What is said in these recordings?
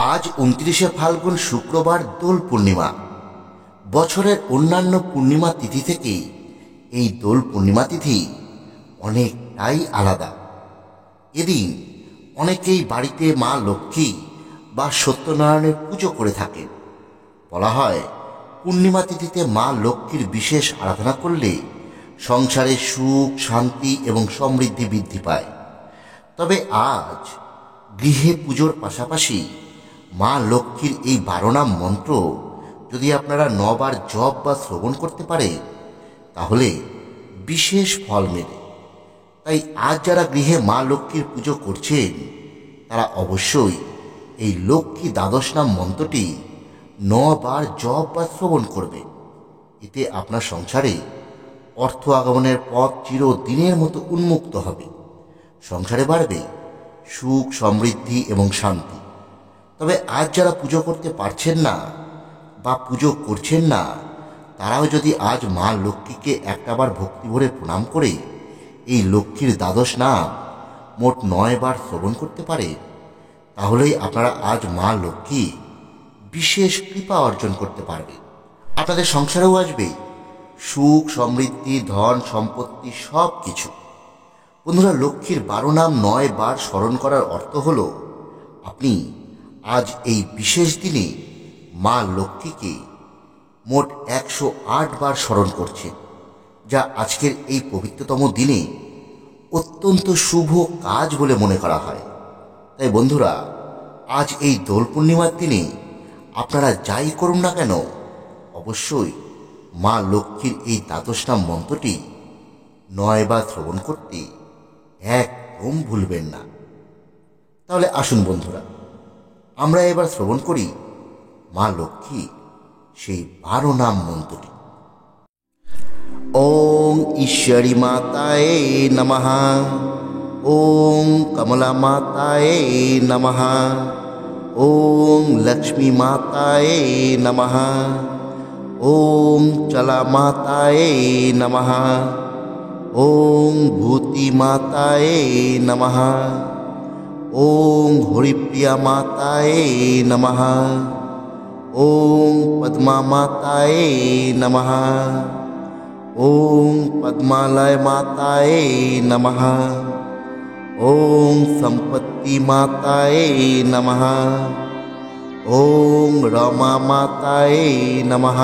আজ ২৯শে ফাল্গুন শুক্রবার দোল পূর্ণিমা। বছরের অন্যান্য পূর্ণিমা তিথি থেকে এই দোল পূর্ণিমা তিথি অনেকটাই আলাদা। এদিন অনেকেই বাড়িতে মা লক্ষ্মী বা সত্যনারায়ণের পুজো করে থাকেন। বলা হয় পূর্ণিমা তিথিতে মা লক্ষ্মীর বিশেষ আরাধনা করলে সংসারে সুখ, শান্তি এবং সমৃদ্ধি বৃদ্ধি পায়। তবে আজ গৃহে পুজোর পাশাপাশি মা লক্ষ্মীর এই 12 নাম মন্ত্র যদি আপনারা 9 বার জপ বা শ্রবণ করতে পারে তাহলে বিশেষ ফল মেলে। তাই আজ যারা গৃহে মা লক্ষ্মীর পুজো করছেন তারা অবশ্যই এই লক্ষ্মী দ্বাদশ নাম মন্ত্রটি 9 বার জপ বা শ্রবণ করবে। এতে আপনার সংসারে অর্থ আগমনের পথ চিরদিনের মতো উন্মুক্ত হবে। সংসারে বাড়বে সুখ, সমৃদ্ধি এবং শান্তি। তবে আজ যারা পুজো করতে পারছেন না বা পুজো করছেন না তারাও যদি আজ মা লক্ষ্মীকে একটাবার ভক্তি ভরে প্রণাম করে এই লক্ষ্মীর দ্বাদশ নাম মোট 9 বার শ্রবণ করতে পারে তাহলেই আপনারা আজ মা লক্ষ্মী বিশেষ কৃপা অর্জন করতে পারবে। আপনাদের সংসারেও আসবে সুখ, সমৃদ্ধি, ধন, সম্পত্তি সব কিছু। বন্ধুরা, লক্ষ্মীর 12 নাম 9 বার স্মরণ করার অর্থ হলো আপনি আজ এই বিশেষ দিনে মা লক্ষ্মীকে মোট 108 বার স্মরণ করছেন, যা আজকের এই পবিত্রতম দিনে অত্যন্ত শুভ কাজ বলে মনে করা হয়। তাই বন্ধুরা, আজ এই দোল পূর্ণিমার দিনে আপনারা যাই করুন না কেন অবশ্যই মা লক্ষ্মীর এই দ্বাদশ নাম মন্ত্রটি 9 বার শ্রবণ করতে একদম ভুলবেন না। তাহলে আসুন বন্ধুরা, আমরা এবার শ্রবণ করি মা লক্ষ্মী সেই 12 নাম মন্ত্রটি। ওং ঈশ্বরী মাতায়ে নমঃ, ওং কমলা মাতায়ে নমঃ, ওং লক্ষ্মী মাতায়ে নমঃ, ওং চলা মাতায়ে নমঃ, ওং ভূতি মাতায়ে নমঃ, ওং হরিপ্রিয়া মাতায়ে নমঃ, ওং পদ্মা মাতায়ে নমঃ, ওং পদ্মালয় মাতায়ে নমঃ, ওং সম্পত্তি মাতায়ে নমঃ, ওং রমা মাতায়ে নমঃ,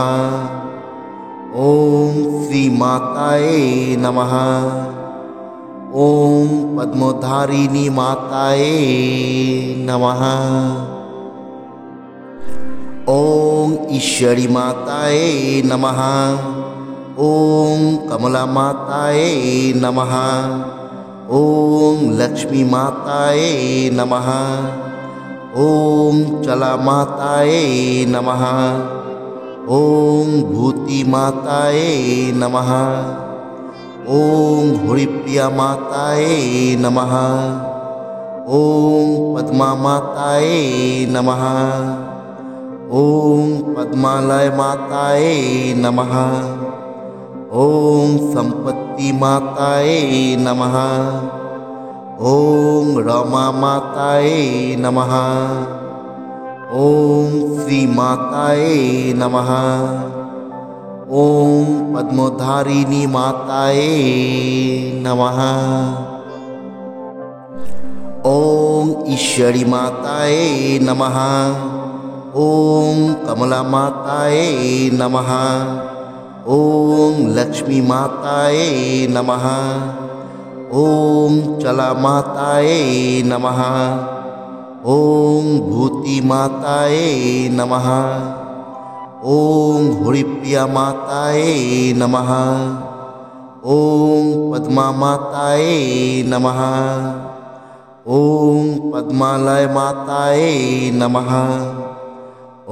ওং শ্রী মাতায়ে নমঃ, ওং পদ্মধারিণী মাতায়ে নমঃ, ওং ঈশ্বরী মাতায়ে নমঃ, ওং কমলা মাতায়ে নমঃ, ওং লক্ষ্মী মাতায়ে নমঃ, ওং চলা মাতায়ে নমঃ, ওং ভূতি মাতায়ে নমঃ, ওং হরিপ্রিয়া মাতায়ে নমঃ, ওং পদ্মা মাতায়ে নমঃ, ওং পদ্মালয় মাতায়ে নমঃ, ওং সম্পত্তি মাতায়ে নমঃ, ওং রমা মাতায়ে নমঃ, ওং শ্রী মাতায়ে নমঃ, ওং পদ্মধারিণী মাতায়ে নমঃ, ওং ঈশ্বরী মাতায়ে নমঃ, ওং কমলা মাতায়ে নমঃ, ওং লক্ষ্মী মাতায়ে নমঃ, ওং চলা মাতায়ে নমঃ, ওং ভূতি মাতায়ে নমঃ, ওং হরিপ্রিয়া মাতায়ে নমঃ, ওং পদ্মা মাতায়ে নমঃ, ওং পদ্মালয় মাতায়ে নমঃ,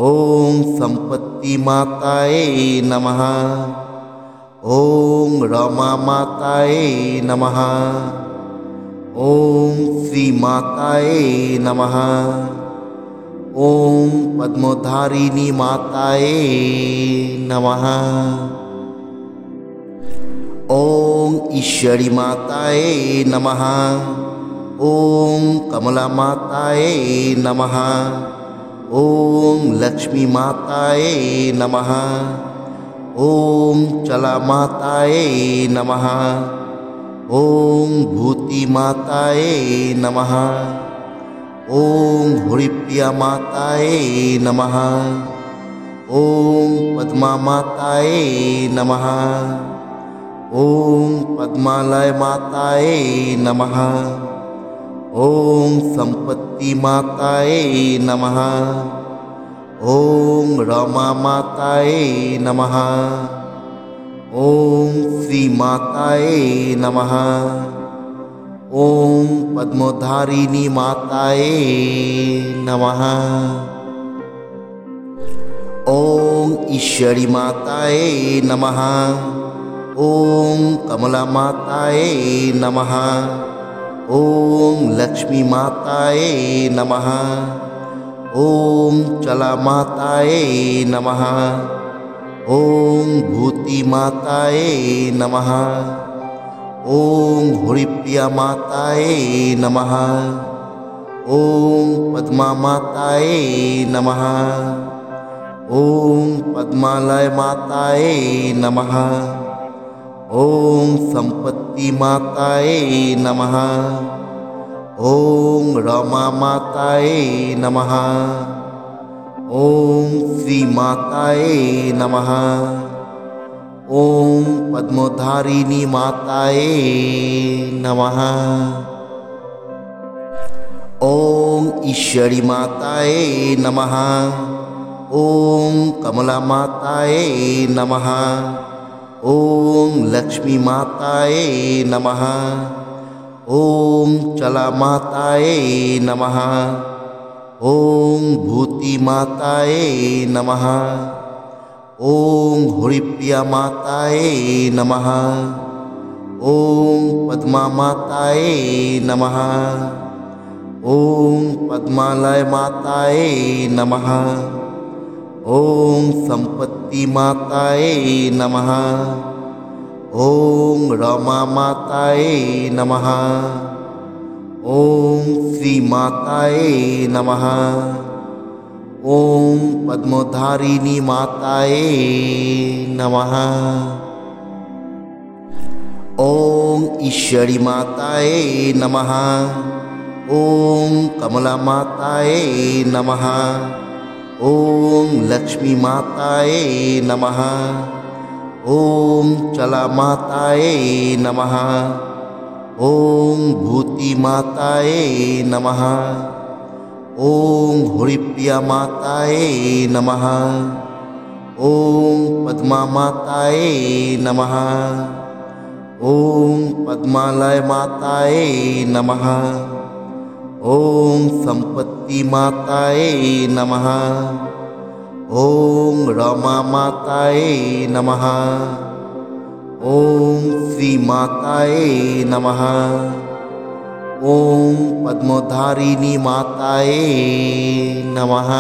ওং সম্পত্তি মাতায়ে নমঃ, ওং রমা মাতায়ে নমঃ, ওং শ্রী মাতায়ে নমঃ, ওং পদ্মধারিণী মাতায়ে নমঃ, ওং ঈশ্বরী মাতায়ে নমঃ, ওং কমলা মাতায়ে নমঃ, ओम लक्ष्मी माताये नमः। ओम चला माताये नमः। ओम भूति माताये नमः। ओम हुरिप्रिया माताये नमः। ओम पद्मा माताये नमः। ओम पद्मालय माताये नमः। ओम संपत्ति माताये नमः। ओम रमा माताये नमः। ओम श्री माताये नमः। ओम पद्मोधारिणी माताये नमः। ओम ईश्वरी माताये नमः। ओम कमला माताये नमः। ओम लक्ष्मी माताये नमः। ओम चला माताये नमः। ओम भूति माताये नमः। ओम हुरिप्रिया माताये नमः। ओम पद्मा माताये नमः। ओम पद्मालय माताये नमः। ओम संपत्ति माताये नमः। ओम रमा माताये नमः। ओम श्री माताये नमः। ओम पद्मोधारिणी माताये नमः। ओम ईश्वरी माताये नमः। ओम कमला माताये नमः। ओम लक्ष्मी माताये नमः। ओम चला माताये नमः। ओम भूति माताये नमः। ओम हुरिप्रिया माताये नमः। ओम पद्मा माताये नमः। ओम पद्मालय माताये नमः। ओम संपत्ति माताये नमः। ओम रमा माताये नमः। ओम श्री माताये नमः। ओम पद्मोधारिणी माताये नमः। ओम ईश्वरी माताये नमः। ओम कमला माताये नमः। ओम लक्ष्मी माताये नमः। ओम चला माताये नमः। ओम भूति माताये नमः। ओम हुरिप्रिया माताये नमः। ओम पद्मा माताये नमः। ओम पद्मालय माताये नमः। ओम संपत्ति माताये नमः। ओम रमा माताये नमः। ओम श्री माताये नमः। ओम पद्मोधारिणी माताये नमः।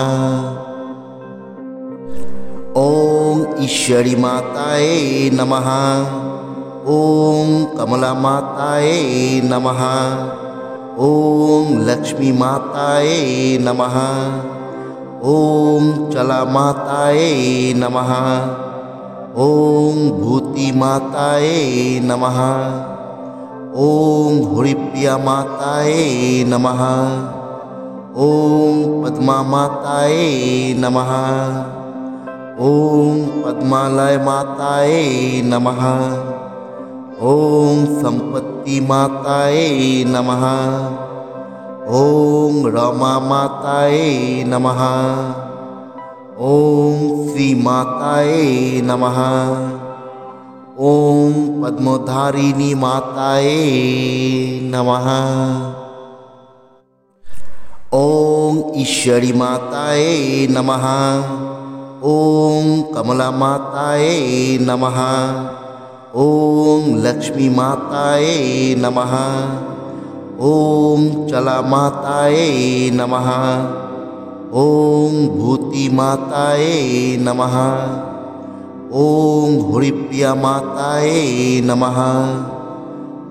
ओम ईश्वरी माताये नमः। ओम कमला माताये नमः। ओम लक्ष्मी माताये नमः। ओम चला माताये नमः। ओम भूति माताये नमः। ओम हुरिप्रिया माताये नमः। ओम पद्मा माताये नमः। ओम पद्मालय माताये नमः। ओम संपत्ति माताये नमः। ओम रमा माताये नमः। ओम श्री माताये नमः। ओम पद्मोधारिणी माताये नमः। ओम ईश्वरी माताये नमः। ओम कमला माताये नमः। ओम लक्ष्मी माताये नमः। ओम चला माताये नमः। ओम भूति माताये नमः। ओम हुरिप्रिया माताये नमः।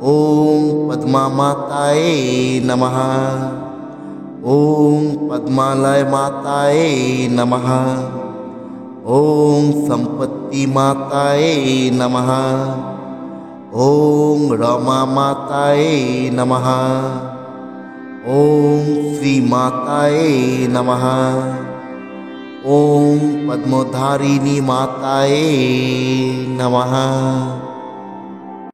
ओम पद्मा माताये नमः। ओम पद्मालय माताए नमः। ओम संपत्ति माताए नमः। ओम रमा माताए नमः। ओम श्री माताए नमः। ओम पद्मोधारिणी माताए नमः।